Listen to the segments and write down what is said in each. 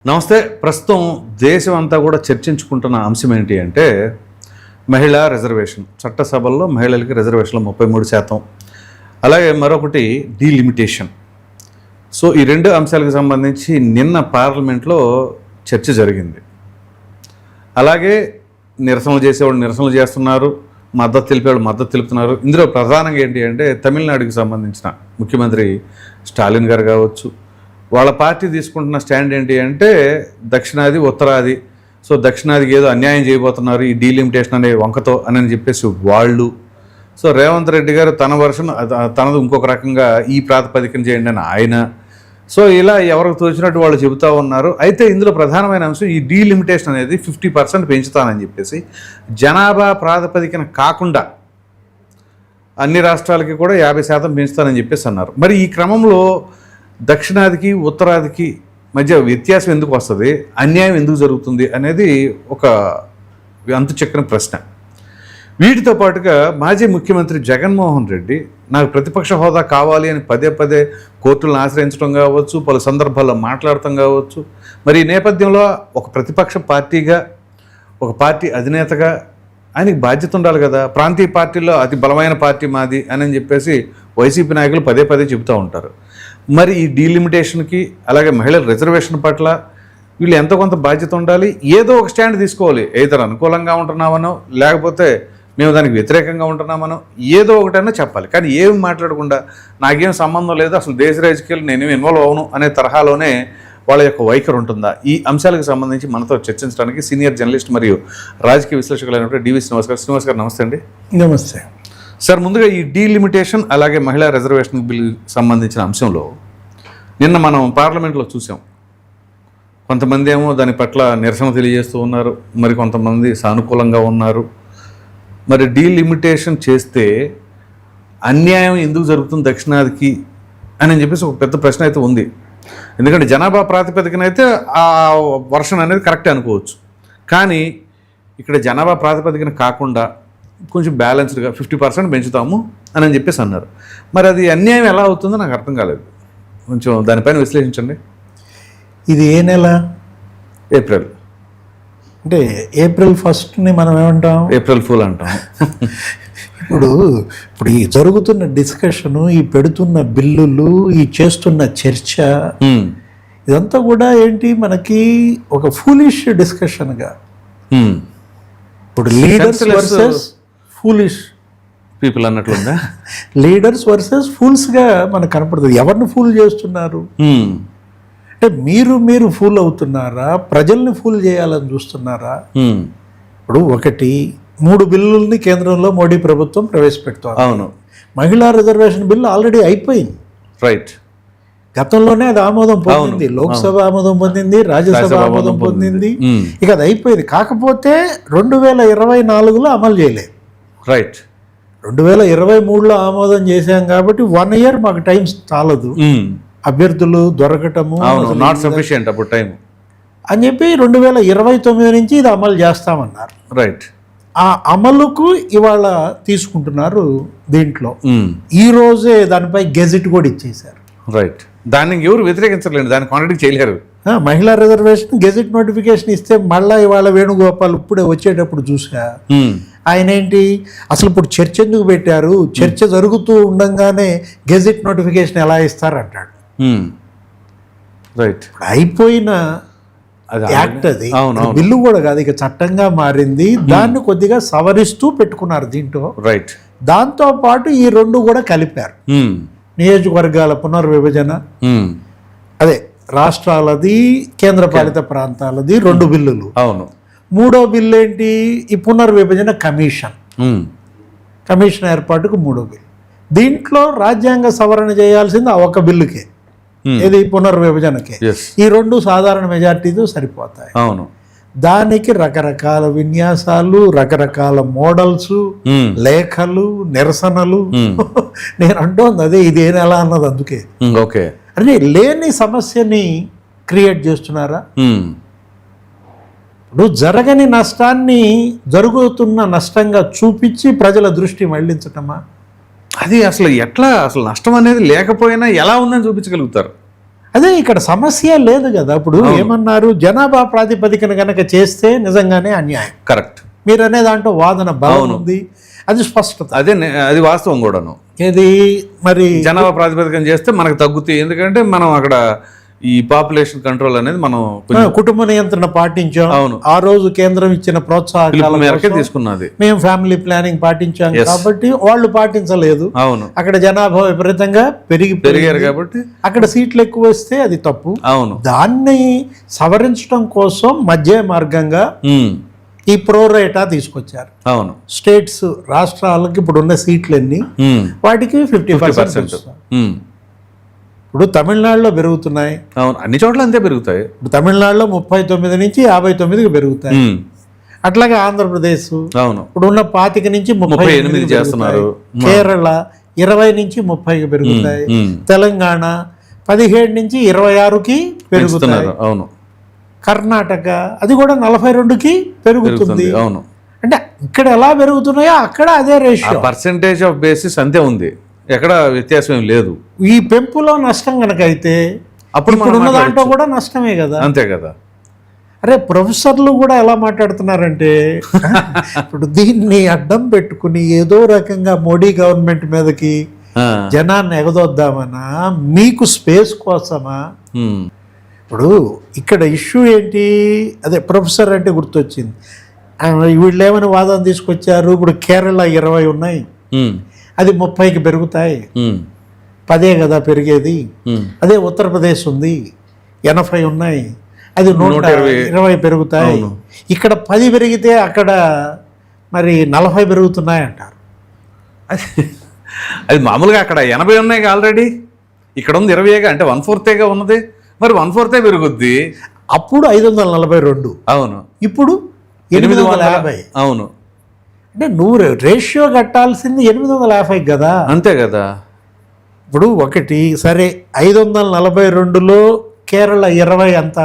నమస్తే. ప్రస్తుతం దేశం అంతా కూడా చర్చించుకుంటున్న అంశం ఏంటి అంటే మహిళా రిజర్వేషన్. చట్టసభల్లో మహిళలకి రిజర్వేషన్లు 33%. అలాగే మరొకటి డీలిమిటేషన్. సో ఈ రెండు అంశాలకు సంబంధించి నిన్న పార్లమెంట్లో చర్చ జరిగింది. అలాగే నిరసనలు చేసేవాళ్ళు నిరసనలు చేస్తున్నారు, మద్దతు తెలిపేవాళ్ళు మద్దతు తెలుపుతున్నారు. ఇందులో ప్రధానంగా ఏంటి అంటే తమిళనాడుకి సంబంధించిన ముఖ్యమంత్రి స్టాలిన్ గారు కావచ్చు, వాళ్ళ పార్టీ తీసుకుంటున్న స్టాండ్ ఏంటి అంటే దక్షిణాది ఉత్తరాది, సో దక్షిణాదికి ఏదో అన్యాయం చేయబోతున్నారు ఈ డీలిమిటేషన్ అనే వంకతో అని చెప్పేసి వాళ్ళు. సో రేవంత్ రెడ్డి గారు తన వర్షన్ తనది ఇంకొక రకంగా ఈ ప్రాతిపదికన చేయండి అని ఆయన. సో ఇలా ఎవరికి తోచినట్టు వాళ్ళు చెబుతూ ఉన్నారు. అయితే ఇందులో ప్రధానమైన అంశం ఈ డీలిమిటేషన్ అనేది 50% పెంచుతానని చెప్పేసి జనాభా ప్రాతిపదికన కాకుండా అన్ని రాష్ట్రాలకి కూడా 50% పెంచుతానని చెప్పేసి అన్నారు. మరి ఈ క్రమంలో దక్షిణాదికి ఉత్తరాదికి మధ్య వ్యత్యాసం ఎందుకు వస్తుంది, అన్యాయం ఎందుకు జరుగుతుంది అనేది ఒక అంతు చక్కని ప్రశ్న. వీటితో పాటుగా మాజీ ముఖ్యమంత్రి జగన్మోహన్ రెడ్డి నాకు ప్రతిపక్ష హోదా కావాలి అని పదే పదే కోర్టులను ఆశ్రయించడం కావచ్చు, పలు సందర్భాల్లో మాట్లాడటం కావచ్చు. మరి ఈ నేపథ్యంలో ఒక ప్రతిపక్ష పార్టీగా, ఒక పార్టీ అధినేతగా ఆయనకి బాధ్యత ఉండాలి కదా. ప్రాంతీయ పార్టీల్లో అతి బలమైన పార్టీ మాది అని చెప్పేసి వైసీపీ నాయకులు పదే పదే చెబుతూ ఉంటారు. మరి ఈ డీలిమిటేషన్కి అలాగే మహిళల రిజర్వేషన్ పట్ల వీళ్ళు ఎంతో కొంత బాధ్యత ఉండాలి. ఏదో ఒక స్టాండ్ తీసుకోవాలి. ఏదైనా అనుకూలంగా ఉంటున్నామనో లేకపోతే మేము దానికి వ్యతిరేకంగా ఉంటున్నామనో ఏదో ఒకటైనా చెప్పాలి. కానీ ఏమి మాట్లాడకుండా నాకేం సంబంధం లేదు, అసలు దేశ రాజకీయాలు నేనేమి ఇన్వాల్వ్ అవను అనే తరహాలోనే వాళ్ళ యొక్క వైఖరి ఉంటుందా? ఈ అంశాలకు సంబంధించి మనతో చర్చించడానికి సీనియర్ జర్నలిస్ట్ మరియు రాజకీయ విశ్లేషకులైనటువంటి డివి శ్రీనివాస్ గారు. శ్రీనివాస్ గారు నమస్తే అండి. నమస్తే సార్. ముందుగా ఈ డీలిమిటేషన్ అలాగే మహిళా రిజర్వేషన్ బిల్ సంబంధించిన అంశంలో నిన్న మనం పార్లమెంట్లో చూసాం. కొంతమంది ఏమో దాని పట్ల నిరసన తెలియజేస్తూ ఉన్నారు, మరి కొంతమంది సానుకూలంగా ఉన్నారు. మరి డీలిమిటేషన్ చేస్తే అన్యాయం ఎందుకు జరుగుతుంది దక్షిణాదికి అని చెప్పేసి ఒక పెద్ద ప్రశ్న అయితే ఉంది. ఎందుకంటే జనాభా ప్రాతిపదికన అయితే ఆ వర్షన్ అనేది కరెక్టే అనుకోవచ్చు. కానీ ఇక్కడ జనాభా ప్రాతిపదికన కాకుండా కొంచెం బ్యాలెన్స్డ్గా 50% పెంచుతాము అని చెప్పేసి అన్నారు. మరి అది అన్యాయం ఎలా అవుతుందో నాకు అర్థం కాలేదు. కొంచెం దానిపైన విశ్లేషించండి. ఇది ఏ నెల? ఏప్రిల్. అంటే ఏప్రిల్ 1ని మనం ఏమంటాం? ఏప్రిల్ ఫూల్ అంటాం. ఇప్పుడు ఈ జరుగుతున్న డిస్కషను, ఈ పెడుతున్న బిల్లులు, ఈ చేస్తున్న చర్చ, ఇదంతా కూడా ఏంటి మనకి ఒక ఫూలిష్ డిస్కషన్గా. ఇప్పుడు లీడర్స్ వర్సెస్ ఫూలిష్ పీపుల్ అన్నట్లుందా? లీడర్స్ వర్సెస్ ఫూల్స్గా మనకు కనపడుతుంది. ఎవరిని ఫూల్ చేస్తున్నారు అంటే మీరు ఫూల్ అవుతున్నారా, ప్రజల్ని ఫూల్ చేయాలని చూస్తున్నారా? ఇప్పుడు 3 బిల్లుల్ని కేంద్రంలో మోడీ ప్రభుత్వం ప్రవేశపెడుతోంది. అవును. మహిళా రిజర్వేషన్ బిల్లు ఆల్రెడీ అయిపోయింది. రైట్. గతంలోనే అది ఆమోదం పొందింది. లోక్సభ ఆమోదం పొందింది, రాజ్యసభ ఆమోదం పొందింది. ఇక అది అయిపోయింది. కాకపోతే 2024లో అమలు చేయలేదు. రైట్. 2023లో ఆమోదం చేశాం కాబట్టి 1 year మాకు టైం చాలదు, అభ్యర్థులు దొరకటము నాట్ సఫిషియంట్ అప్పుడు టైం అని చెప్పి 2029 నుంచి ఇది అమలు చేస్తామన్నారు. రైట్. ఆ అమలుకు ఇవాళ తీసుకుంటున్నారు. దీంట్లో ఈ రోజే దానిపై గెజెట్ కూడా ఇచ్చేశారు. రైట్. దాన్ని ఎవరు వ్యతిరేకించలేండి, దాన్ని కాంట్రాడిక్ట్ చేయలేరు. మహిళా రిజర్వేషన్ గెజెట్ నోటిఫికేషన్ ఇస్తే మళ్ళా ఇవాళ వేణుగోపాల్ ఇప్పుడే వచ్చేటప్పుడు చూసా ఆయన ఏంటి అసలు ఇప్పుడు చర్చ ఎందుకు పెట్టారు, చర్చ జరుగుతూ ఉండగానే గెజెట్ నోటిఫికేషన్ ఎలా ఇస్తారంటాడు. రైట్. అయిపోయిన యాక్ట్ అది, బిల్లు కూడా కాదు, ఇక చట్టంగా మారింది. దాన్ని కొద్దిగా సవరిస్తూ పెట్టుకున్నారు దీంట్లో. రైట్. దాంతో పాటు ఈ 2 కూడా కలిపారు. నియోజకవర్గాల పునర్విభజన, అదే రాష్ట్రాలది, కేంద్రపాలిత ప్రాంతాలది 2 బిల్లులు. అవును. 3వ బిల్లు ఏంటి? ఈ పునర్విభజన కమిషన్ ఏర్పాటుకు 3వ బిల్లు. దీంట్లో రాజ్యాంగ సవరణ చేయాల్సింది ఆ ఒక బిల్లుకే, ఇది పునర్విభజనకే. ఈ 2 సాధారణ మెజార్టీతో సరిపోతాయి. అవును. దానికి రకరకాల విన్యాసాలు, రకరకాల మోడల్స్, లేఖలు, నిరసనలు. నేను అంటోంది అదే, ఇదేం ఎలా అన్నది అందుకే. ఓకే. అంటే లేని సమస్యని క్రియేట్ చేస్తున్నారా? ఇప్పుడు జరగని నష్టాన్ని జరుగుతున్న నష్టంగా చూపించి ప్రజల దృష్టి మళ్లించటమా? అది అసలు ఎట్లా, అసలు నష్టం అనేది లేకపోయినా ఎలా ఉందని చూపించగలుగుతారు. అదే ఇక్కడ సమస్య లేదు కదా. ఇప్పుడు ఏమన్నారు, జనాభా ప్రాతిపదికన కనుక చేస్తే నిజంగానే అన్యాయం. కరెక్ట్. మీరు అనే దాంట్లో వాదన బలం ఉంది, అది స్పష్టత. అది వాస్తవం కూడాను. ఏది మరి జనాభా ప్రాతిపదికన చేస్తే మనకు తగ్గుతాయి, ఎందుకంటే మనం అక్కడ ఈ పాపులేషన్ కంట్రోల్ అనేది మనం కుటుంబ నియంత్రణ పాటించాం. అవును, ఆ రోజు కేంద్రం ఇచ్చిన ప్రోత్సాహకాల మేరకే తీసుకున్నది. మేము ఫ్యామిలీ ప్లానింగ్ పాటించాం కాబట్టి వాళ్ళు పాటించలేదు. అవును, అక్కడ జనాభా విపరీతంగా పెరిగారు కాబట్టి అక్కడ సీట్లు ఎక్కువ వస్తే అది తప్పు. అవును, దాన్ని సవరించడం కోసం మధ్య మార్గంగా ఈ ప్రోరేటా తీసుకొచ్చారు. అవును, స్టేట్స్ రాష్ట్రాలకి ఇప్పుడున్న సీట్లు ఎన్ని, వాటికి 50%. ఇప్పుడు తమిళనాడులో పెరుగుతున్నాయి. అవును, అన్ని చోట్ల అంతే పెరుగుతాయి. ఇప్పుడు తమిళనాడులో 39 నుంచి 59కి పెరుగుతాయి. అట్లాగే ఆంధ్రప్రదేశ్ అవును ఇప్పుడు ఉన్న 25 నుంచి 38 చేస్తున్నారు. కేరళ 20 నుంచి 30కి పెరుగుతాయి. తెలంగాణ 17 నుంచి 26కి పెరుగుతున్నాయి. అవును, కర్ణాటక అది కూడా 42కి పెరుగుతుంది. అవును, అంటే ఇక్కడ ఎలా పెరుగుతున్నాయో అక్కడ అదే రేషియో, పర్సెంటేజ్ ఆఫ్ బేసిస్ అంతే ఉంది, ఎక్కడ వ్యత్యాసం ఏం లేదు. ఈ పెంపులో నష్టం కనుక అయితే అప్పుడు ఉన్న దాంట్లో కూడా నష్టమే కదా. అంతే కదా. అరే ప్రొఫెసర్లు కూడా ఎలా మాట్లాడుతున్నారంటే ఇప్పుడు దీన్ని అడ్డం పెట్టుకుని ఏదో రకంగా మోడీ గవర్నమెంట్ మీదకి జనాన్ని ఎగదొద్దామనా, మీకు స్పేస్ కోసమా? ఇప్పుడు ఇక్కడ ఇష్యూ ఏంటి, అదే ప్రొఫెసర్ అంటే గుర్తొచ్చింది. వీళ్ళు ఏమని వాదన తీసుకొచ్చారు, ఇప్పుడు కేరళ 20 ఉన్నాయి, అది 30కి పెరుగుతాయి, 10 కదా పెరిగేది. అదే ఉత్తరప్రదేశ్ ఉంది 80 ఉన్నాయి, అది 120 పెరుగుతాయి. ఇక్కడ 10 పెరిగితే అక్కడ మరి 40 పెరుగుతున్నాయి అంటారు. అది మామూలుగా అక్కడ 80 ఉన్నాయి ఆల్రెడీ, ఇక్కడ ఉంది 20గా, అంటే 1/4 ఉన్నది, మరి 1/4 పెరుగుద్ది. అప్పుడు 542, అవును, ఇప్పుడు 850. అవును, అంటే నువ్వు రేషియో కట్టాల్సింది 850 కదా. అంతే కదా. ఇప్పుడు ఒకటి సరే 542లో కేరళ 20 అంత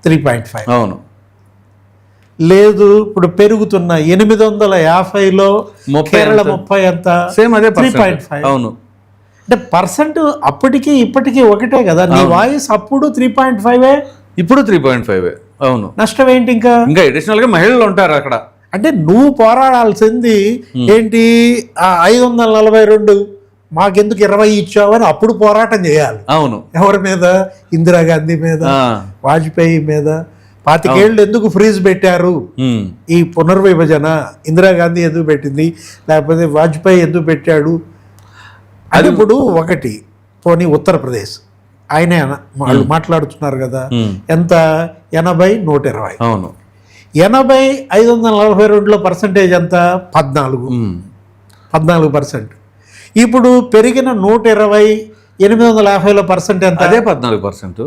3.5. అవును, లేదు ఇప్పుడు పెరుగుతున్న 850లో కేరళ 30 అంత సేమ్ అదే 3.5. అవును, అంటే పర్సెంట్ అప్పటికి ఇప్పటికీ ఒకటే కదా. నీ వాయిస్ అప్పుడు 3.5, ఇప్పుడు 3.5. అవును, నష్టం ఏంటి? ఇంకా అడిషనల్ గా మహిళలు ఉంటారు అక్కడ. అంటే నువ్వు పోరాడాల్సింది ఏంటి, 542 మాకెందుకు 20 ఇచ్చావని అప్పుడు పోరాటం చేయాలి. అవును, ఎవరి మీద? ఇందిరాగాంధీ మీద, వాజ్పేయి మీద. 25 ఏళ్ళు ఎందుకు ఫ్రీజ్ పెట్టారు ఈ పునర్విభజన? ఇందిరాగాంధీ ఎందుకు పెట్టింది, లేకపోతే వాజ్పేయి ఎందుకు పెట్టాడు? అది ఇప్పుడు ఒకటి. పోనీ ఉత్తరప్రదేశ్ ఆయనే వాళ్ళు మాట్లాడుతున్నారు కదా, ఎంత 80, 120. అవును, 80 542లో పర్సంటేజ్ ఎంత? 14%. ఇప్పుడు పెరిగిన 120 850లో పర్సెంట్ ఎంత? అదే 14%.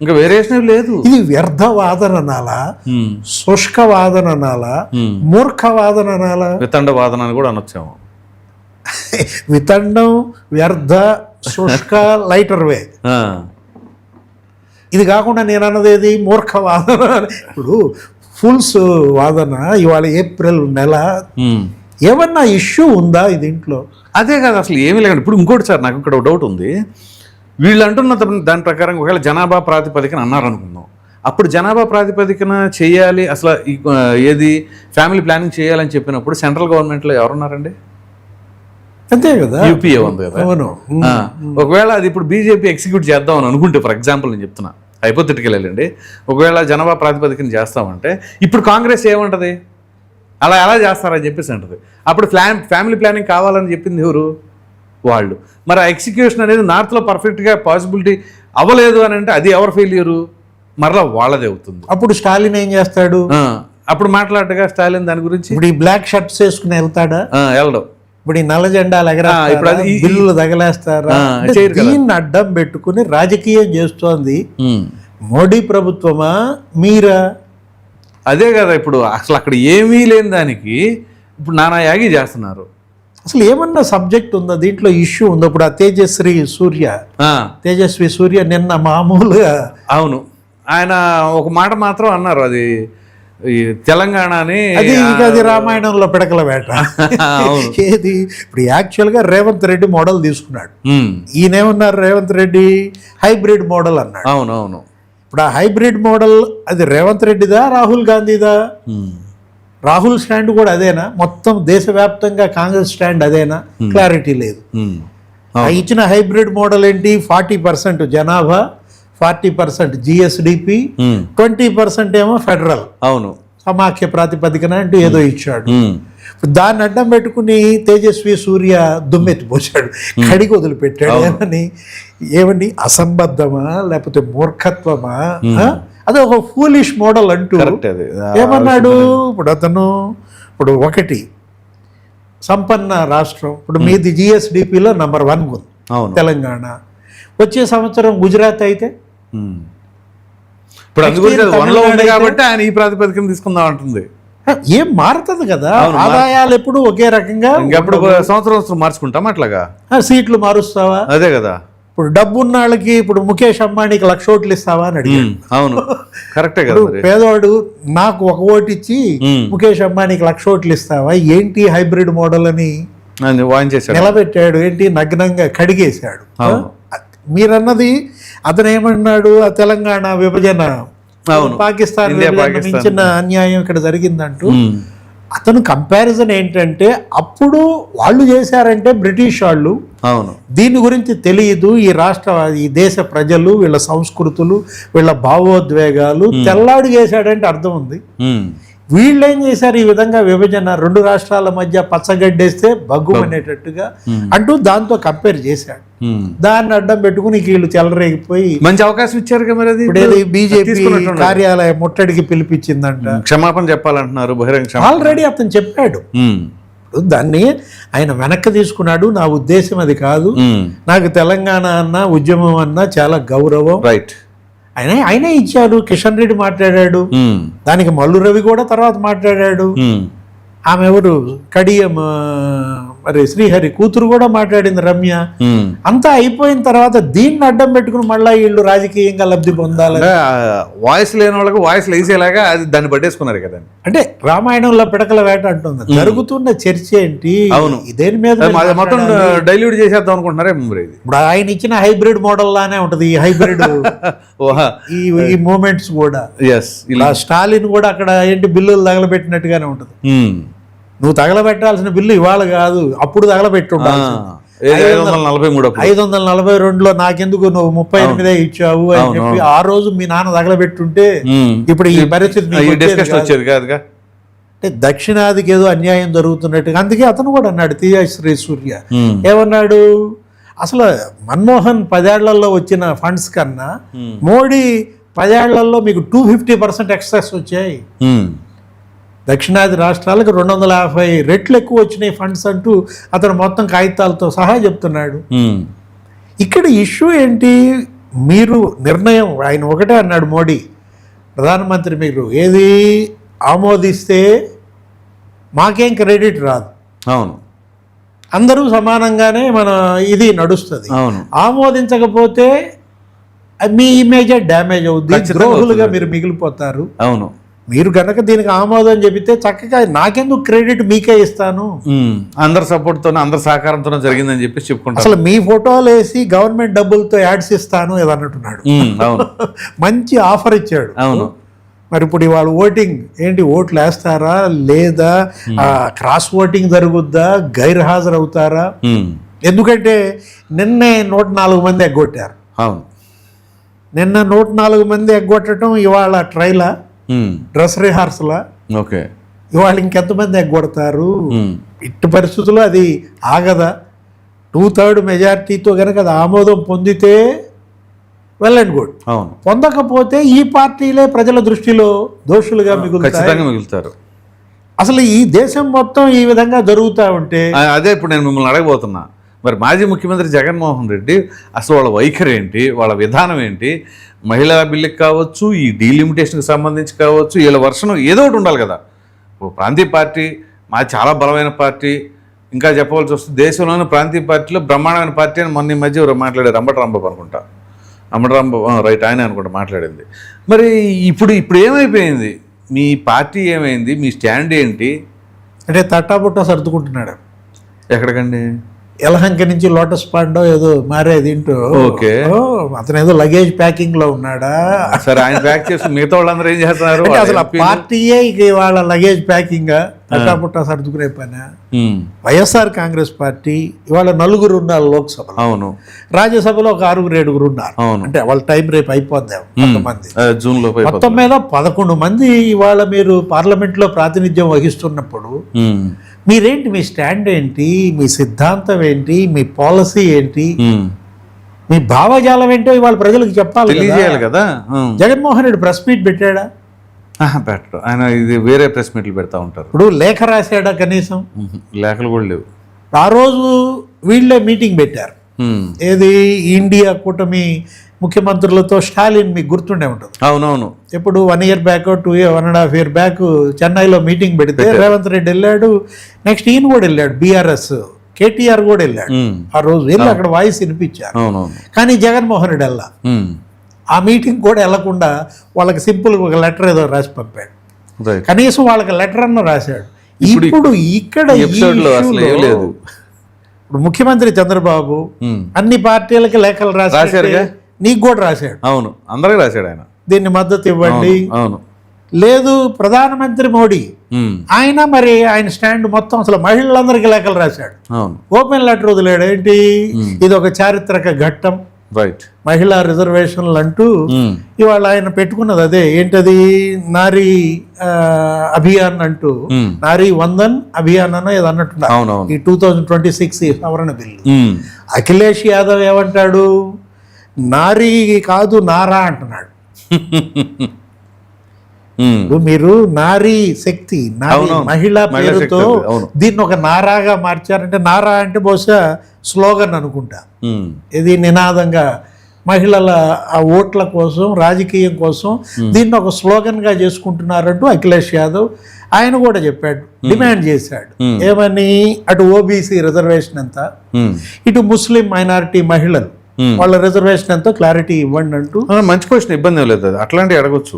ఇంకా వేరియేషన్ లేదు. ఇది వ్యర్థ వాదన అనాలా, శుష్క వాదన అనాలా, మూర్ఖ వాదన అనాలా, వితండ వాదన అని కూడా అనొచ్చాము. వితండం, వ్యర్థ, శుష్క, లైటర్ వే. ఇది కాకుండా నేను అన్నది ఏది? మూర్ఖ వాదన. ఇప్పుడు ఫుల్స్ వాదన ఇవాళ ఏప్రిల్ నెల, ఏమన్నా ఇష్యూ ఉందా దీంట్లో? అదే కాదు, అసలు ఏమీ లేదండి. ఇప్పుడు ఇంకోటి సార్, నాకు ఇక్కడ డౌట్ ఉంది. వీళ్ళు అంటున్న దాని ప్రకారం ఒకవేళ జనాభా ప్రాతిపదికన అన్నారనుకుందాం, అప్పుడు జనాభా ప్రాతిపదికన చేయాలి అసలు ఏది ఫ్యామిలీ ప్లానింగ్ చేయాలని చెప్పినప్పుడు సెంట్రల్ గవర్నమెంట్లో ఎవరున్నారండి? అంతే కదా, యూపీఏ ఉంది కదా. ఒకవేళ అది ఇప్పుడు బీజేపీ ఎగ్జిక్యూట్ చేద్దాం అని అనుకుంటే, ఫర్ ఎగ్జాంపుల్ నేను చెప్తున్నా, హైపోథెటికల్ వెళ్ళండి, ఒకవేళ జనాభా ప్రాతిపదికన చేస్తామంటే ఇప్పుడు కాంగ్రెస్ ఏమంటది, అలా ఎలా చేస్తారని చెప్పేసి అంటది. అప్పుడు ఫ్యామిలీ ప్లానింగ్ కావాలని చెప్పింది ఎవరు? వాళ్ళు. మరి ఆ ఎగ్జిక్యూషన్ అనేది నార్త్లో పర్ఫెక్ట్గా పాసిబిలిటీ అవ్వలేదు అని అంటే అది ఎవరు ఫెయిల్యూరు? మరలా వాళ్ళదే అవుతుంది. అప్పుడు స్టాలిన్ ఏం చేస్తాడు? అప్పుడు మాట్లాడగా స్టాలిన్ దాని గురించి, ఇప్పుడు ఈ బ్లాక్ షర్ట్స్ వేసుకుని వెళ్తాడా? వెళ్ళడం. ఇప్పుడు ఈ నల్ల జెండాలు ఎగరేస్తారా, బిల్లులు తగలేస్తారా? దీన్ని అడ్డం పెట్టుకుని రాజకీయం చేస్తోంది మోడీ ప్రభుత్వమా మీరా? అదే కదా. ఇప్పుడు అసలు అక్కడ ఏమీ లేని దానికి ఇప్పుడు నానా యాగి చేస్తున్నారు. అసలు ఏమన్నా సబ్జెక్ట్ ఉందా దీంట్లో? ఇష్యూ ఉందా? ఇప్పుడు ఆ తేజస్వి సూర్య నిన్న మామూలుగా, అవును, ఆయన ఒక మాట మాత్రం అన్నారు, అది ఈ తెలంగాణని అది రామాయణంలో పిడకల వేట. అవును. ఏది ఇప్పుడు యాక్చువల్గా రేవంత్ రెడ్డి మోడల్ తీసుకున్నాడు. ఉమ్, ఈయనేమన్నారు, రేవంత్ రెడ్డి హైబ్రిడ్ మోడల్ అన్నాడు. అవునవును. ఇప్పుడు ఆ హైబ్రిడ్ మోడల్ అది రేవంత్ రెడ్డిదా రాహుల్ గాంధీదా? ఉమ్, రాహుల్ స్టాండ్ కూడా అదేనా? మొత్తం దేశవ్యాప్తంగా కాంగ్రెస్ స్టాండ్ అదేనా? క్లారిటీ లేదు. ఉమ్, ఆ ఇచ్చిన హైబ్రిడ్ మోడల్ ఏంటి? 40% జనాభా, 40% జిఎస్డిపి, 20% ఏమో ఫెడరల్, అవును, సమాఖ్య ప్రాతిపదికన అంటూ ఏదో ఇచ్చాడు. ఉమ్, దాన్ని అడ్డం పెట్టుకుని తేజస్వి సూర్య దుమ్మెత్తిపోసాడు, కడిగి వదిలిపెట్టాడు. ఏమండి, అసంబద్ధమా లేకపోతే మూర్ఖత్వమా? అదే ఒక ఫూలిష్ మోడల్ అంటూ కరెక్ట్. అది ఏమన్నాడు? ఇప్పుడు ఒకటి సంపన్న రాష్ట్రం, ఇప్పుడు మీది జిఎస్డిపిలో నంబర్ 1 ఉంది అవును. తెలంగాణ. వచ్చే సంవత్సరం గుజరాత్ అయితే, ఉమ్. ఇప్పుడు అందుగురించి అది వన్లో ఉంది కాబట్టి ఆయన ఈ ప్రాతిపదికన తీసుకుందాం అంటుంది. ఏం మారుతుంది కదా, ఆదాయాలు ఎప్పుడు ఒకే రకంగా. ఇంకప్పుడు సంవత్సరం మార్చుకుంటాం అట్లాగా. సీట్లు మారుస్తావా? అదే కదా. ఇప్పుడు డబ్బు ఉన్న వాళ్ళకి ఇప్పుడు ముఖేష్ అంబానీకి 1,00,000 ఓట్లు ఇస్తావా అని అడిగాడు. అవును, కరెక్టే కదా. పేదవాడు నాకు 1 ఓటు ఇచ్చి ముఖేష్ అంబానీకి 1,00,000 ఓట్లు ఇస్తావా? ఏంటి హైబ్రిడ్ మోడల్ అని నిలబెట్టాడు. ఏంటి, నగ్నంగా కడిగేశాడు. మీరన్నది అతను ఏమన్నాడు, ఆ తెలంగాణ విభజన పాకిస్తాన్ మించిన అన్యాయం ఇక్కడ జరిగిందంటూ. అతను కంపారిజన్ ఏంటంటే, అప్పుడు వాళ్ళు చేశారంటే బ్రిటిష్ వాళ్ళు, అవును, దీని గురించి తెలియదు, ఈ దేశ ప్రజలు, వీళ్ళ సంస్కృతులు, వీళ్ళ భావోద్వేగాలు తెల్లాడు చేశాడంటే అర్థం ఉంది. వీళ్ళు ఏం చేశారు, ఈ విధంగా విభజన 2 రాష్ట్రాల మధ్య పచ్చగడ్డేస్తే బగ్గుమనేటట్టుగా అంటూ దాంతో కంపేర్ చేశాడు. దాన్ని అడ్డం పెట్టుకుని వీళ్ళు చెలరేగిపోయి మంచి అవకాశం ఇచ్చారు. మరి బీజేపీ కార్యాలయం ముట్టడికి పిలిపించిందంట, క్షమాపణ చెప్పాలంటున్నారు బహిరంగ. ఆల్రెడీ అతను చెప్పాడు. దాన్ని ఆయన వెనక్కి తీసుకున్నాడు. నా ఉద్దేశం అది కాదు, నాకు తెలంగాణ అన్నా ఉద్యమం అన్నా చాలా గౌరవం. రైట్. ఆయనే ఇచ్చారు. కిషన్ రెడ్డి మాట్లాడాడు, దానికి మల్లు రవి కూడా తర్వాత మాట్లాడాడు. ఆమె ఎవరు, కడియం మరి శ్రీహరి కూతురు కూడా మాట్లాడింది, రమ్య. అంతా అయిపోయిన తర్వాత దీన్ని అడ్డం పెట్టుకుని మళ్ళీ వీళ్ళు రాజకీయంగా లబ్ధి పొందాలి. వాయిస్ లేని వాళ్ళకి వాయిస్ లేసేలాగా అది దాన్ని పట్టేసుకున్నారు కదా. అంటే రామాయణంలో పిడకల వేట అంటుంది. జరుగుతున్న చర్చ ఏంటి? అవును, దేని మీద మొత్తం డైల్యూట్ చేసేద్దాం అనుకుంటున్నారే. ఇప్పుడు ఆయన ఇచ్చిన హైబ్రిడ్ మోడల్ లానే ఉంటది ఈ హైబ్రిడ్ ఈ మూమెంట్స్ కూడా. స్టాలిన్ కూడా అక్కడ ఏంటి బిల్లులు తగలబెట్టినట్టుగానే ఉంటది. నువ్వు తగలబెట్టాల్సిన బిల్లు ఇవాళ కాదు, అప్పుడు తగలబెట్టి ఉండాలి. 542లో నాకెందుకు నువ్వు 38 ఇచ్చావు అని చెప్పి ఆ రోజు మీ నాన్న తగలబెట్టుంటే ఇప్పుడు ఈ పరిస్థితి వచ్చేది కాదుగా. అంటే దక్షిణాదికి ఏదో అన్యాయం జరుగుతున్నట్టుగా. అందుకే అతను కూడా అన్నాడు, తేజస్వి సూర్య ఏమన్నాడు, అసలు మన్మోహన్ 10 ఏళ్లలో వచ్చిన ఫండ్స్ కన్నా మోడీ 10 ఏళ్లలో మీకు 250% ఎక్సెస్ వచ్చాయి. దక్షిణాది రాష్ట్రాలకు 250 రెట్లు ఎక్కువ వచ్చినాయి ఫండ్స్ అంటూ అతను మొత్తం కాగితాలతో సహా చెప్తున్నాడు. ఇక్కడ ఇష్యూ ఏంటి, మీరు నిర్ణయం, ఆయన ఒకటే అన్నాడు మోడీ ప్రధానమంత్రి, మీరు ఏది ఆమోదిస్తే మాకేం క్రెడిట్ రాదు, అవును, అందరూ సమానంగానే మన ఇది నడుస్తుంది. ఆమోదించకపోతే మీ ఇమేజే డ్యామేజ్ అవుద్ది, ద్రోహులుగా మీరు మిగిలిపోతారు. అవును, మీరు కనుక దీనికి ఆమోదం చెబితే చక్కగా నాకెందుకు క్రెడిట్ మీకే ఇస్తాను, అందరి సపోర్ట్తో అందరి సహకారంతో జరిగిందని చెప్పి చెప్పుకుంటారు. అసలు మీ ఫోటోలు వేసి గవర్నమెంట్ డబ్బులతో యాడ్స్ ఇస్తాను ఏదన్నట్టున్నాడు. మంచి ఆఫర్ ఇచ్చాడు. అవును, మరి ఇప్పుడు ఇవాళ ఓటింగ్ ఏంటి, ఓట్లు వేస్తారా లేదా, క్రాస్ ఓటింగ్ జరుగుద్దా, గైర్ హాజరు అవుతారా? ఎందుకంటే నిన్నే 104 మంది ఎగ్గొట్టారు. అవును, నిన్న 104 మంది ఎగ్గొట్టడం ఇవాళ ట్రైలా, డ్రెస్ రిహార్సలా? ఓకే, ఇవాళ ఇంకెంతమంది ఎగ్గొడతారు? ఇట్టి పరిస్థితుల్లో అది ఆగదా? 2/3 మెజార్టీతో కనుక అది ఆమోదం పొందితే వెల్ అండ్ గుడ్. అవును, పొందకపోతే ఈ పార్టీలే ప్రజల దృష్టిలో దోషులుగా మిగులుతారు. అసలు ఈ దేశం మొత్తం ఈ విధంగా జరుగుతూ ఉంటే అదే ఇప్పుడు నేను మిమ్మల్ని అడగబోతున్నా, మరి మాజీ ముఖ్యమంత్రి జగన్మోహన్ రెడ్డి అసలు వాళ్ళ వైఖరి ఏంటి, వాళ్ళ విధానం ఏంటి? మహిళా బిల్లుకి కావచ్చు, ఈ డీలిమిటేషన్కి సంబంధించి కావచ్చు, వీళ్ళ వర్షం ఏదో ఒకటి ఉండాలి కదా. ఓ ప్రాంతీయ పార్టీ, మాది చాలా బలమైన పార్టీ, ఇంకా చెప్పవలసి వస్తే దేశంలోని ప్రాంతీయ పార్టీలో బ్రహ్మాండమైన పార్టీ అని మొన్న ఈ మధ్య మాట్లాడారు, అంబటరాంబాబు అనుకుంటా, రైట్, ఆయన అనుకుంటా మాట్లాడింది. మరి ఇప్పుడు ఏమైపోయింది? మీ పార్టీ ఏమైంది, మీ స్టాండ్ ఏంటి? అంటే తట్టాబుట్టా సర్దుకుంటున్నాడు. ఎక్కడికండి? యలహంక నుంచి లోటస్ పాండో ఏదో మారేది ఇంటూ. ఓకే. అతను ఏదో లగేజ్ ప్యాకింగ్ లో ఉన్నాడా? సరే, ఆయన ప్యాక్ చేసి మిగతా వాళ్ళందరూ ఏం చేస్తున్నారు? అంటే అసలు ఆ పార్టీయే ఇక వాళ్ళ లగేజ్ ప్యాకింగ్ తట్టాబుట్టా సర్దుకునే పని. వైఎస్ఆర్ కాంగ్రెస్ పార్టీ ఇవాళ 4 ఉన్నారు లోక్సభలో. అవును. రాజ్యసభలో ఒక 6-7 ఉన్నారు. అవును. అంటే వాళ్ళ టైం రేపు అయిపోద్దాం కొంతమంది. జూన్ లో మొత్తం మీద 11 మంది ఇవాళ మీరు పార్లమెంట్ లో ప్రాతినిధ్యం వహిస్తున్నప్పుడు మీరేంటి, మీ స్టాండ్ ఏంటి, మీ సిద్ధాంతం ఏంటి, మీ పాలసీ ఏంటి, మీ భావజాలం ఏంటో ఇవాళ ప్రజలకు చెప్పాలి, తెలియజేయాలి కదా. జగన్మోహన్ రెడ్డి ప్రెస్ మీట్ పెట్టాడా? పెట్టరు. ఆయన ఇది వేరే ప్రెస్ మీట్లు పెడతా ఉంటారు. ఇప్పుడు లేఖ రాశాడా? కనీసం లేఖలు కూడా లేవు. ఆ రోజు వీళ్ళే మీటింగ్ పెట్టారు. ఏది, ఇండియా కూటమి ముఖ్యమంత్రులతో. స్టాలిన్ మీకు గుర్తుండే ఉంటుంది. అవునవును. ఇప్పుడు 1 year బ్యాక్, 1.5 year బ్యాక్ చెన్నైలో మీటింగ్ పెడితే రేవంత్ రెడ్డి వెళ్ళాడు. నెక్స్ట్ ఈయన కూడా వెళ్ళాడు, బీఆర్ఎస్ కేటీఆర్ కూడా వెళ్ళాడు. ఆ రోజు వెళ్ళి అక్కడ వాయిస్ వినిపించారు. కానీ జగన్మోహన్ రెడ్డి వెళ్ళా. ఆ మీటింగ్ కూడా వెళ్లకుండా వాళ్ళకి సింపుల్ ఒక లెటర్ ఏదో రాసి పంపాడు. కనీసం వాళ్ళకి లెటర్ అన్న రాశాడు. ఇప్పుడు ఇక్కడ ఇప్పుడు ముఖ్యమంత్రి చంద్రబాబు అన్ని పార్టీలకి లేఖలు రాశారు, నీకు కూడా రాశాడు. అవును, అందరికి రాశాడు ఆయన, దీన్ని మద్దతు ఇవ్వండి. అవును. లేదు, ప్రధానమంత్రి మోడీ ఆయన మరి ఆయన స్టాండ్ మొత్తం అసలు మహిళలందరికీ లేఖలు రాశాడు. ఓపెన్ లెటర్ వదిలేడు. ఏంటి, ఇది ఒక చారిత్రక ఘట్టం, రైట్, మహిళా రిజర్వేషన్లు అంటూ ఇవాళ ఆయన పెట్టుకున్నది అదే. ఏంటది, నారీ అభియాన్ అంటూ, నారీ వందన్ అభియాన్ అని ఏదో అన్నట్టున్నారు. ఈ 2026 సవరణ బిల్లు. అఖిలేష్ యాదవ్ ఏమంటాడు, నారీ కాదు నారా అంటున్నాడు. మీరు నారీ శక్తి, నారీ మహిళా పేరుతో దీన్ని ఒక నారాగా మార్చారంటే, నారా అంటే బహుశా స్లోగన్ అనుకుంటా, ఇది నినాదంగా మహిళల ఆ ఓట్ల కోసం, రాజకీయం కోసం దీన్ని ఒక స్లోగన్ గా చేసుకుంటున్నారంటూ అఖిలేష్ యాదవ్ ఆయన కూడా చెప్పాడు, డిమాండ్ చేశాడు. ఏమని, అటు ఓబీసీ రిజర్వేషన్ ఎంత, ఇటు ముస్లిం మైనారిటీ మహిళలు వాళ్ళ రిజర్వేషన్ ఎంతో క్లారిటీ ఇవ్వండి అంటూ. మంచి క్వశ్చన్, ఇబ్బంది లేదు, అట్లాంటివి అడగొచ్చు.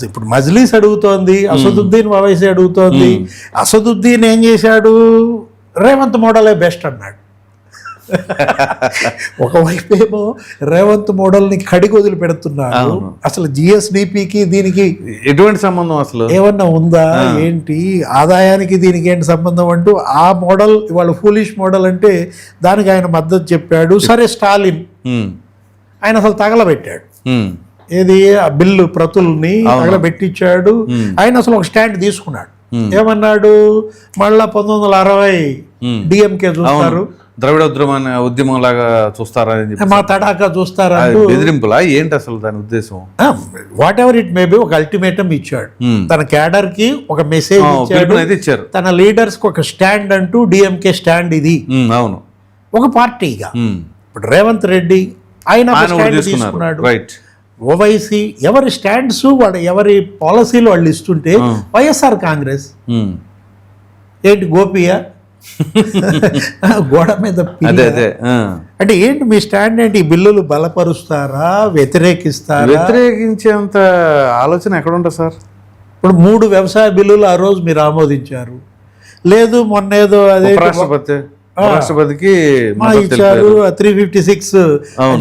ఇప్పుడు మజ్లీస్ అడుగుతోంది, అసదుద్దీన్ ఓవైసీ అడుగుతోంది. అసదుద్దీన్ ఏం చేశాడు, రేవంత్ మోడలే బెస్ట్ అన్నాడు. ఒకవైపు ఏమో రేవంత్ మోడల్ ని కడిగి వదిలి పెడుతున్నాడు. అసలు జిఎస్డిపికి దీనికి ఎటువంటి సంబంధం, అసలు ఏమన్నా ఉందా ఏంటి, ఆదాయానికి దీనికి ఏంటి సంబంధం అంటూ ఆ మోడల్ ఇవాళ ఫూలిష్ మోడల్ అంటే దానికి ఆయన మద్దతు చెప్పాడు. సరే, స్టాలిన్ ఆయన అసలు తగలబెట్టాడు. ఏది, ఆ బిల్లు ప్రతుల్ని తగలబెట్టించాడు. ఆయన అసలు ఒక స్టాండ్ తీసుకున్నాడు. ఏమన్నాడు, మళ్ళా 1960 డిఎంకే చూస్తారు, ద్రవిడ ఉద్యమం లాగా చూస్తారా, మా తడాకా చూస్తారా, బెదిరింపులా ఏంటి అసలు దాని ఉద్దేశం? What ever it may be, ఒక అల్టిమేటం ఇచ్చాడు. తన క్యాడర్ కి ఒక మెసేజ్ ఇచ్చారు, తన లీడర్స్ కి ఒక స్టాండ్ అంటూ. డిఎంకే స్టాండ్ ఇది. అవును, ఒక పార్టీగా. ఇప్పుడు రేవంత్ రెడ్డి ఆయన తీసుకున్నాడు. ఓవైసీ ఎవరి స్టాండ్స్ వాడు, ఎవరి పాలసీలు వాళ్ళు ఇస్తుంటే, వైఎస్ఆర్ కాంగ్రెస్ ఏంటి, గోపియా గోడ మీద అంటే ఏంటి మీ స్టాండ్ ఏంటి? ఈ బిల్లులు బలపరుస్తారా, వ్యతిరేకిస్తారా? వ్యతిరేకించేంత ఆలోచన ఎక్కడ ఉంటుంది సార్? ఇప్పుడు 3 వ్యవసాయ బిల్లులు ఆ రోజు మీరు ఆమోదించారు. లేదు, మొన్న ఏదో అదే రాష్ట్రపతికి ఇచ్చారు, 356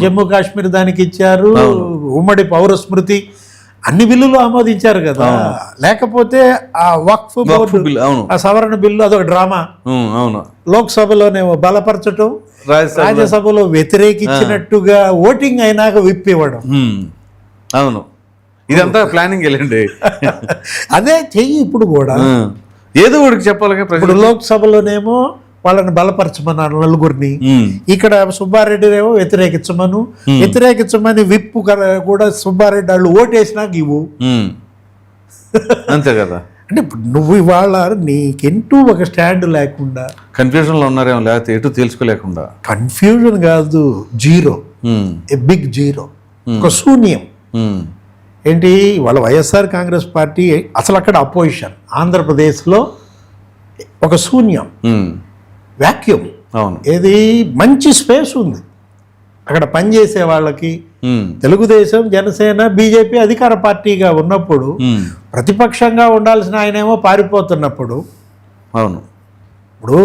జమ్మూ కాశ్మీర్ దానికి ఇచ్చారు, ఉమ్మడి పౌర స్మృతి, అన్ని బిల్లులు ఆమోదించారు కదా. లేకపోతే ఆ వక్ఫ్ బిల్లు, ఆ సవరణ బిల్లు అదొక డ్రామా. లోక్సభలోనేమో బలపరచటం, రాజ్యసభలో వ్యతిరేకించినట్టుగా ఓటింగ్ అయినాక విప్ ఇవ్వడం. అవును, ఇదంతా ప్లానింగ్ వెళ్ళండి. అదే చెయ్యి ఇప్పుడు కూడా, ఏదో ఒకటి చెప్పాలి. ఇప్పుడు లోక్సభలోనేమో వాళ్ళని బలపరచమన్నారు 4గురిని, ఇక్కడ సుబ్బారెడ్డి ఏమో వ్యతిరేకించమని విప్పు కూడా సుబ్బారెడ్డి వాళ్ళు ఓటేసినాక ఇవ్వు. అంతే కదా. అంటే నువ్వు ఇవాళ నీకెంటూ ఒక స్టాండ్ లేకుండా కన్ఫ్యూజన్ లో ఉన్నారేమో, లేకపోతే ఎటు తెలుసుకోలేకుండా. కన్ఫ్యూజన్ కాదు, జీరో, ఏ బిగ్ జీరో, ఒక శూన్యం. ఏంటి, వాళ్ళ వైఎస్ఆర్ కాంగ్రెస్ పార్టీ అసలు అక్కడ అపోజిషన్, ఆంధ్రప్రదేశ్లో ఒక శూన్యం, వాక్యూమ్. ఏది, మంచి స్పేస్ ఉంది. అక్కడ పనిచేసే వాళ్ళకి ఉమ్, తెలుగుదేశం, జనసేన, బీజేపీ అధికార పార్టీగా ఉన్నప్పుడు ఉమ్, ప్రతిపక్షంగా ఉండాల్సిన ఆయనేమో పారిపోతున్నప్పుడు, అవును. ఇప్పుడు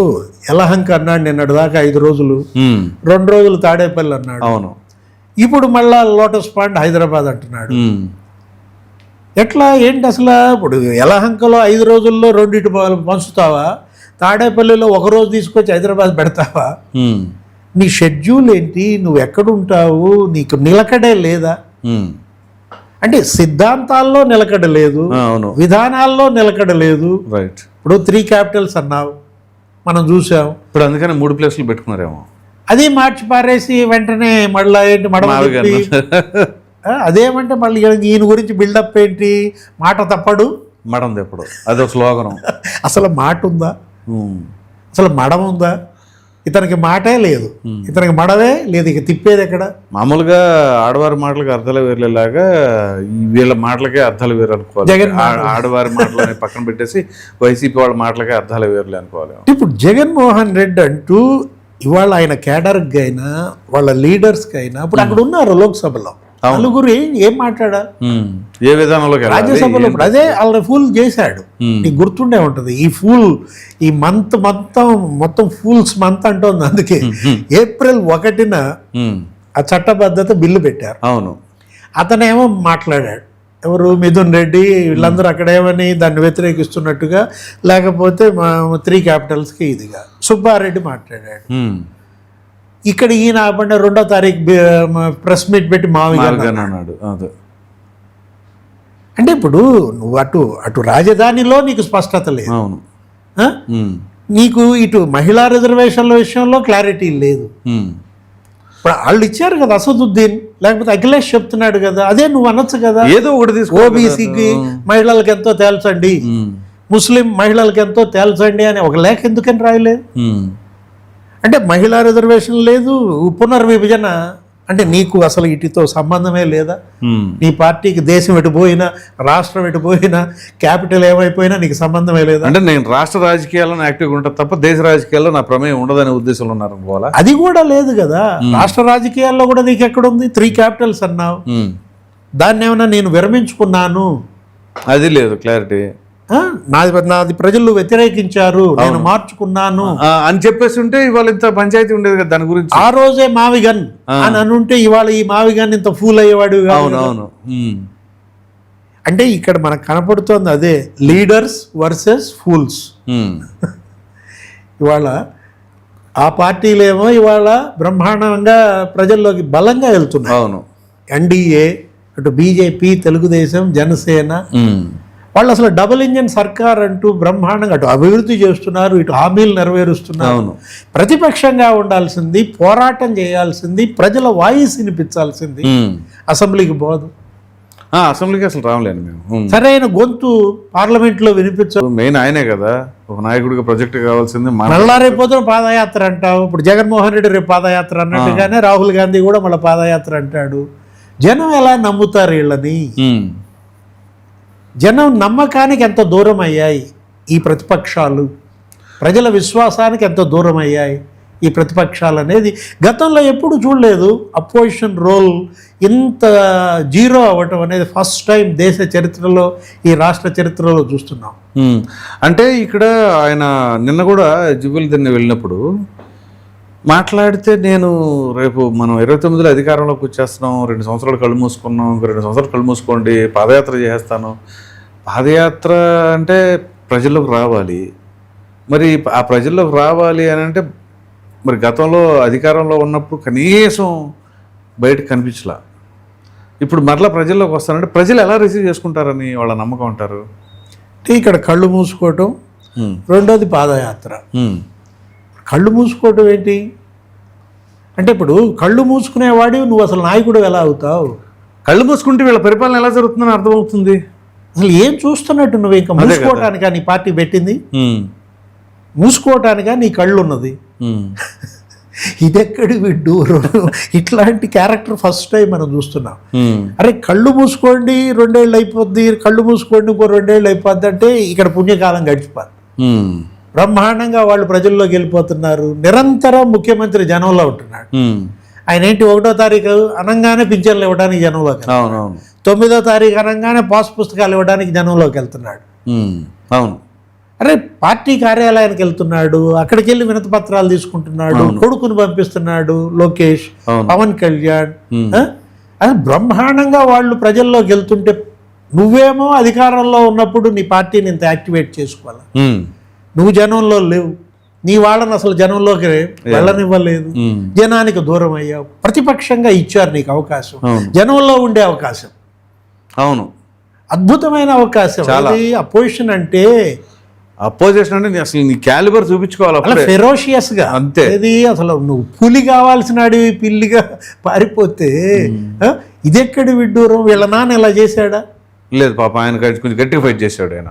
యలహంక అన్నాడు నిన్నటి దాకా 5 రోజులు, ఉమ్, 2 రోజులు తాడేపల్లి అన్నాడు, అవును. ఇప్పుడు మళ్ళా లోటస్ పాండ్ హైదరాబాద్ అంటున్నాడు. ఉమ్, ఎట్లా ఏంటి అసలు? ఇప్పుడు యలహంకలో 5 రోజుల్లో 2 పంచుతావా? తాడేపల్లిలో 1 రోజు తీసుకొచ్చి హైదరాబాద్ పెడతావా? ఉమ్, నీ షెడ్యూల్ ఏంటి? నువ్వు ఎక్కడుంటావు? నీకు నిలకడే లేదా? ఉమ్, అంటే సిద్ధాంతాల్లో నిలకడ లేదు, అవును. విధానాల్లో నిలకడ లేదు. రైట్. ఇప్పుడు 3 క్యాపిటల్స్ అన్నావు, మనం చూసాం. ఇప్పుడు అందుకని 3 ప్లేసులు పెట్టుకున్నారేమో. అది మార్చి పారేసి వెంటనే మళ్ళీ ఏంటి మడమ తిప్పి, అదేమంటే మళ్ళీ ఈయన గురించి బిల్డప్ ఏంటి? మాట తప్పడు, మడం తెప్పుడు అదొక స్లోగనం. అసలు మాట ఉందా? ఉమ్, అసలు మడం ఉందా? ఇతనికి మాటే లేదు, ఇతనికి మడవే లేదు, ఇక తిప్పేది ఎక్కడ? మామూలుగా ఆడవారి మాటలకు అర్థాలు వేరేలాగా వీళ్ళ మాటలకే అర్థాలు వేరు అనుకోవాలి. జగన్ ఆడవారి మాటలని పక్కన పెట్టేసి వైసీపీ వాళ్ళ మాటలకే అర్థాలు వేరులే అనుకోవాలి. ఇప్పుడు జగన్మోహన్ రెడ్డి అంటూ ఇవాళ ఆయన కేడర్కి అయినా వాళ్ళ లీడర్స్కి అయినా ఇప్పుడు అక్కడ ఉన్నారు లోక్సభలో నలుగురు ఏం మాట్లాడారు? ఏ విధానంలో రాజ్యసభలో ఇప్పుడు అదే వాళ్ళని ఫూల్ చేశాడు. నీకు గుర్తుండే ఉంటుంది ఈ ఫూల్, ఈ మంత్ మొత్తం ఫూల్స్ మంత్ అంటోంది. అందుకే ఏప్రిల్ 1న ఆ చట్టబద్ధత బిల్లు పెట్టారు. అవును. అతనేమో మాట్లాడాడు, ఎవరు మిథున్ రెడ్డి వీళ్ళందరూ అక్కడేమని దాన్ని వ్యతిరేకిస్తున్నట్టుగా, లేకపోతే మా 3 క్యాపిటల్స్కి ఇదిగా. సుబ్బారెడ్డి మాట్లాడాడు. ఇక్కడ ఈయన ఆపండి 2వ తారీఖు ప్రెస్ మీట్ పెట్టి మావిగా అన్నాడు. అంటే ఇప్పుడు నువ్వు అటు రాజధానిలో నీకు స్పష్టత లేదు, అవును. నీకు ఇటు మహిళా రిజర్వేషన్ల విషయంలో క్లారిటీ లేదు. ఇప్పుడు వాళ్ళు ఇచ్చారు కదా అసదుద్దీన్, లేకపోతే అఖిలేష్ చెప్తున్నాడు కదా, అదే నువ్వు అనొచ్చు కదా. ఏదో ఒకటి తీసుకో, ఓబీసీకి మహిళలకు ఎంతో తేల్చండి, ముస్లిం మహిళలకు ఎంతో తేల్చండి అని ఒక లేఖ ఎందుకని రాయలేదు? అంటే మహిళా రిజర్వేషన్ లేదు, పునర్విభజన అంటే నీకు అసలు ఇటుతో సంబంధమే లేదా? నీ పార్టీకి దేశం ఎటుపోయినా, రాష్ట్రం ఎటుపోయినా, క్యాపిటల్ ఏమైపోయినా నీకు సంబంధమే లేదా? అంటే నేను రాష్ట్ర రాజకీయాల్లో యాక్టివ్గా ఉంటాను తప్ప దేశ రాజకీయాల్లో నా ప్రమేయం ఉండదనే ఉద్దేశంలో ఉన్నారు అనుకోవాలా? అది కూడా లేదు కదా. రాష్ట్ర రాజకీయాల్లో కూడా నీకు ఎక్కడుంది? 3 క్యాపిటల్స్ అన్నావు, దాన్ని ఏమన్నా నేను విరమించుకున్నాను, అది లేదు క్లారిటీ. నాది ప్రజలు వ్యతిరేకించారు, నేను మార్చుకున్నాను అని చెప్పేసి ఉంటే ఇవాళ ఇంత పంచాయతీ ఉండేది కదా దాని గురించి. ఆ రోజే మావిగన్ అని అనుంటే ఇవాళ ఈ మావిగన్ ఇంత ఫూల్ అయ్యేవాడు. అవునవును. అంటే ఇక్కడ మనకు కనపడుతోంది అదే, లీడర్స్ వర్సెస్ ఫూల్స్. ఇవాళ ఆ పార్టీలేమో ఇవాళ బ్రహ్మాండంగా ప్రజల్లోకి బలంగా వెళ్తున్నాయి. అవును. ఎన్డీఏ, అటు బీజేపీ, తెలుగుదేశం, జనసేన, వాళ్ళు అసలు డబుల్ ఇంజన్ సర్కార్ అంటూ బ్రహ్మాండంగా అటు అభివృద్ధి చేస్తున్నారు, ఇటు హామీలు నెరవేరుస్తున్నారు. ప్రతిపక్షంగా ఉండాల్సింది, పోరాటం చేయాల్సింది, ప్రజల వాయిస్ వినిపించాల్సింది అసెంబ్లీకి పోదు. అసెంబ్లీకి అసలు రావలేను మేము. సరైన గొంతు పార్లమెంట్లో వినిపించదు. మెయిన్ ఆయనే కదా ఒక నాయకుడిగా ప్రొజెక్ట్ కావాల్సింది. మళ్ళా రేపు పాదయాత్ర అంటావు. ఇప్పుడు జగన్మోహన్ రెడ్డి రేపు పాదయాత్ర అన్నట్టుగానే రాహుల్ గాంధీ కూడా మళ్ళీ పాదయాత్ర అంటాడు. జనం ఎలా నమ్ముతారు వీళ్ళని? జనం నమ్మకానికి ఎంత దూరం అయ్యాయి ఈ ప్రతిపక్షాలు, ప్రజల విశ్వాసానికి ఎంత దూరం అయ్యాయి ఈ ప్రతిపక్షాలు అనేది గతంలో ఎప్పుడు చూడలేదు. అపోజిషన్ రోల్ ఇంత జీరో అవ్వటం అనేది ఫస్ట్ టైం దేశ చరిత్రలో, ఈ రాష్ట్ర చరిత్రలో చూస్తున్నాం. అంటే ఇక్కడ ఆయన నిన్న కూడా జుబిలీదిన్నె వెళ్ళినప్పుడు మాట్లాడితే, నేను రేపు మనం 29లో అధికారంలోకి వచ్చేస్తున్నాం, 2 సంవత్సరాలు కళ్ళు మూసుకున్నాం, ఇంకో 2 సంవత్సరాలు కళ్ళు మూసుకోండి, పాదయాత్ర చేస్తాను. పాదయాత్ర అంటే ప్రజల్లోకి రావాలి. మరి ఆ ప్రజల్లోకి రావాలి అని అంటే మరి గతంలో అధికారంలో ఉన్నప్పుడు కనీసం బయటకు కనిపించలా. ఇప్పుడు మరలా ప్రజల్లోకి వస్తానంటే ప్రజలు ఎలా రిసీవ్ చేసుకుంటారని వాళ్ళ నమ్మకం అంటారు. ఇక్కడ కళ్ళు మూసుకోవటం, రెండోది పాదయాత్ర. కళ్ళు మూసుకోవటం ఏంటి అంటే, ఇప్పుడు కళ్ళు మూసుకునేవాడి నువ్వు అసలు నాయకుడు ఎలా అవుతావు? కళ్ళు మూసుకుంటే వీళ్ళ పరిపాలన ఎలా జరుగుతుందని అర్థమవుతుంది. అసలు ఏం చూస్తున్నట్టు నువ్వు? ఇంకా మూసుకోవటానికా నీ పార్టీ పెట్టింది? మూసుకోవటానికా నీ కళ్ళు ఉన్నది? ఇదెక్కడి విడ్డూరు? ఇట్లాంటి క్యారెక్టర్ ఫస్ట్ టైం మనం చూస్తున్నాం. అరే కళ్ళు మూసుకోండి 2 ఏళ్ళు అయిపోద్ది, కళ్ళు మూసుకోండి ఇంకో 2 ఏళ్ళు అయిపోద్ది అంటే ఇక్కడ పుణ్యకాలం గడిచిపోద్ది. బ్రహ్మాండంగా వాళ్ళు ప్రజల్లోకి వెళ్ళిపోతున్నారు. నిరంతరం ముఖ్యమంత్రి జనంలో ఉంటున్నాడు. ఆయన ఏంటి 1వ తారీఖు అనగానే పింఛన్లు ఇవ్వడానికి జనంలోకి, అవునవును 9వ తారీఖు అనగానే పాస్ పుస్తకాలు ఇవ్వడానికి జనంలోకి వెళ్తున్నాడు. అవును అరే పార్టీ కార్యాలయానికి వెళ్తున్నాడు, అక్కడికి వెళ్ళి వినతి పత్రాలు తీసుకుంటున్నాడు, కొడుకుని పంపిస్తున్నాడు లోకేష్, పవన్ కళ్యాణ్. అది బ్రహ్మాండంగా వాళ్ళు ప్రజల్లోకి వెళ్తుంటే నువ్వేమో అధికారంలో ఉన్నప్పుడు నీ పార్టీని ఇంత యాక్టివేట్ చేసుకోవాలి. నువ్వు జనంలో లేవు, నీ వాళ్ళని అసలు జనంలోకి వెళ్ళనివ్వలేదు, జనానికి దూరం అయ్యావు. ప్రతిపక్షంగా ఇచ్చారు నీకు అవకాశం, జనంలో ఉండే అవకాశం. అవును అద్భుతమైన అవకాశం. అది అపోజిషన్ అంటే అపోజిషన్ అంటే అసలు నీ క్యాలిబర్ చూపించుకోవాలి ఫెరోషియస్ గా. అంతే. ఇది అసలు నువ్వు పులి కావాల్సిన అడివి పిల్లిగా పారిపోతే ఇదెక్కడి విడ్డూరం. వీళ్ళ నాన్న ఇలా చేశాడా? లేదు పాప, ఆయన కొంచెం గట్టిగా ఫైట్ చేశాడు ఆయన.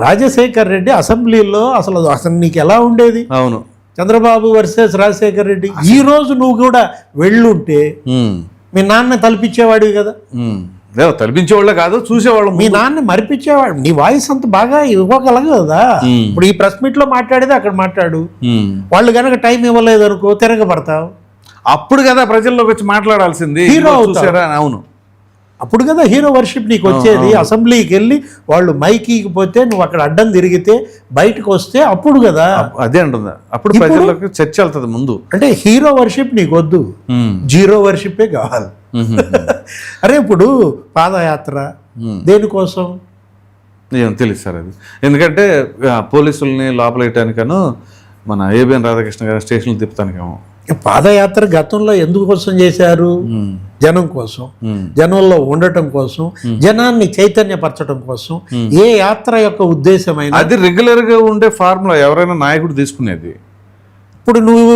రాజశేఖర్ రెడ్డి అసెంబ్లీలో అసలు నీకు ఎలా ఉండేది? అవును చంద్రబాబు వర్సెస్ రాజశేఖర్ రెడ్డి. ఈ రోజు నువ్వు కూడా వెళ్ళుంటే మీ నాన్న తలపించేవాడివి కదా. తలపించేవాళ్ళ కాదు, చూసేవాళ్ళు. మీ నాన్న మరిపించేవాడు. నీ వాయిస్ అంత బాగా ఇవ్వగలదు కదా. ఇప్పుడు ఈ ప్రెస్ మీట్ లో మాట్లాడేది అక్కడ మాట్లాడు. వాళ్ళు కనుక టైం ఇవ్వలేదు అనుకో తిరగబడతావు. అప్పుడు కదా ప్రజల్లోకి వచ్చి మాట్లాడాల్సింది. హీరో చూసారా? అవును, అప్పుడు కదా హీరో వర్షిప్ నీకు వచ్చేది. అసెంబ్లీకి వెళ్ళి వాళ్ళు మైకీకి పోతే నువ్వు అక్కడ అడ్డం తిరిగితే బయటకు వస్తే అప్పుడు కదా. అదే అంటుందా, అప్పుడు ప్రజల్లోకి చర్చ వెళ్తుంది ముందు. అంటే హీరో వర్షిప్ నీకు వద్దు, జీరో వర్షిప్పే కావాలి. అరే ఇప్పుడు పాదయాత్ర దేనికోసం ఏం తెలుసు సార్ అది. ఎందుకంటే పోలీసుల్ని లోపలేయటానికను మన ఏబిఎన్ రాధాకృష్ణ గారి స్టేషన్లు తిప్పుతానికేమో. పాదయాత్ర గతంలో ఎందుకోసం చేశారు? జనం కోసం, జనంలో ఉండటం కోసం, జనాన్ని చైతన్యపరచడం కోసం. ఏ యాత్ర యొక్క ఉద్దేశమైన అది రెగ్యులర్ గా ఉండే ఫార్ములా ఎవరైనా నాయకుడు తీసుకునేది. ఇప్పుడు నువ్వు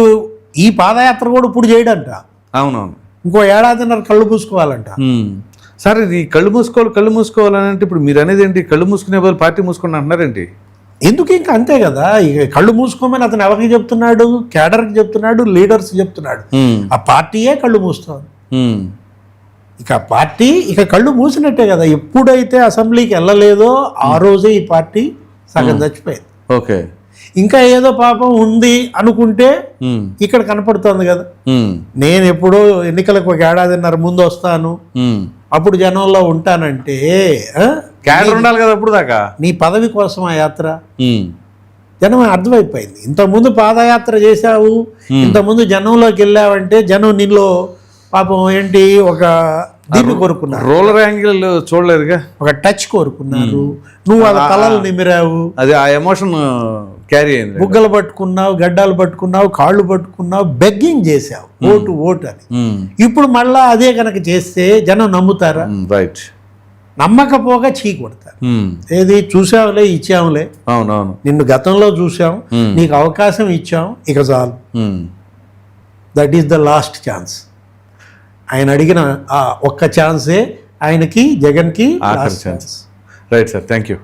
ఈ పాదయాత్ర కూడా ఇప్పుడు చేయడంట. అవునవును, ఇంకో ఏడాదిన్నర కళ్ళు మూసుకోవాలంట. సార్ ఇది కళ్ళు మూసుకోవాలని అంటే ఇప్పుడు మీరు అనేది ఏంటి? కళ్ళు మూసుకునే బదులు పార్టీ మూసుకుని అంటున్నారేంటి? ఎందుకు? ఇంకా అంతే కదా. ఇక కళ్ళు మూసుకోమని అతను ఎవరికి చెప్తున్నాడు? క్యాడర్కి చెప్తున్నాడు, లీడర్స్ చెప్తున్నాడు. ఆ పార్టీయే కళ్ళు మూస్తుంది. ఇక పార్టీ ఇక కళ్ళు మూసినట్టే కదా. ఎప్పుడైతే అసెంబ్లీకి వెళ్ళలేదో ఆ రోజే ఈ పార్టీ సగం చచ్చిపోయింది. ఓకే, ఇంకా ఏదో పాపం ఉంది అనుకుంటే ఇక్కడ కనపడుతోంది కదా. నేను ఎప్పుడో ఎన్నికలకు 1 ఏడాదిన్నర ముందు వస్తాను, అప్పుడు జనంలో ఉంటానంటే క్యాడర్ ఉండాలి కదా అప్పుడు దాకా. నీ పదవి కోసం ఆ యాత్ర జనం అర్థమైపోయింది. ఇంతకుముందు పాదయాత్ర చేశావు, ఇంతకుముందు జనంలోకి వెళ్ళావంటే జనం నీలో పాపం ఏంటి ఒక దీన్ని కోరుకున్నారు. రోలర్ యాంగిల్ చూడలేదుగా, ఒక టచ్ కోరుకున్నారు. నువ్వు వాళ్ళ తలలు నిమిరావు, అది ఆ ఎమోషన్ క్యారీ అయింది. బుగ్గలు పట్టుకున్నావు, గడ్డాలు పట్టుకున్నావు, కాళ్ళు పట్టుకున్నావు, బెగ్గింగ్ చేసావు ఓటు అని. ఇప్పుడు మళ్ళా అదే కనుక చేస్తే జనం నమ్ముతారా? రైట్, నమ్మకపోగా చీ కొడతారు. ఏది చూసావులే, ఇచ్చాములే. అవునవును, నిన్ను గతంలో చూసాం, నీకు అవకాశం ఇచ్చాం, ఇక చాలు. That is the last chance. ఆయన అడిగిన ఆ ఒక్క ఛాన్సే ఆయనకి, జగన్కి last chance. Right sir, thank you.